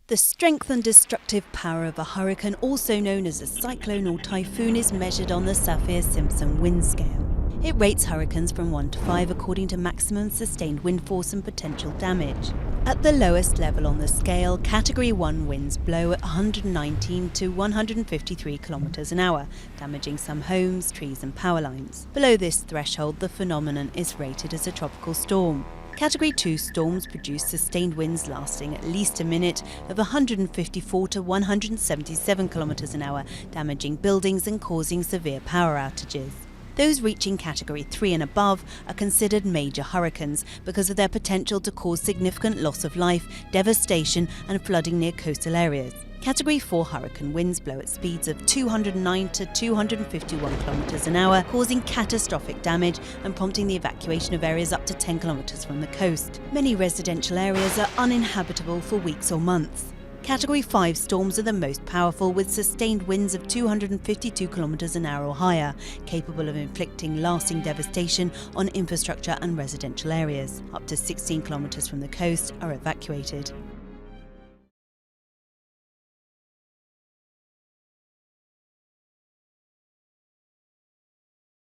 The strength and destructive power of a hurricane, also known as a cyclone or typhoon, is measured on the Saffir-Simpson wind scale. It rates hurricanes from 1 to 5 according to maximum sustained wind force and potential damage. At the lowest level on the scale, Category 1 winds blow at 119 to 153 km an hour, damaging some homes, trees and power lines. Below this threshold, the phenomenon is rated as a tropical storm. Category 2 storms produce sustained winds lasting at least a minute of 154 to 177 km an hour, damaging buildings and causing severe power outages. Those reaching Category 3 and above are considered major hurricanes because of their potential to cause significant loss of life, devastation and flooding near coastal areas. Category 4 hurricane winds blow at speeds of 209 to 251 km an hour, causing catastrophic damage and prompting the evacuation of areas up to 10 km from the coast. Many residential areas are uninhabitable for weeks or months. Category 5 storms are the most powerful, with sustained winds of 252 km an hour or higher, capable of inflicting lasting devastation on infrastructure and residential areas. Up to 16 km from the coast are evacuated.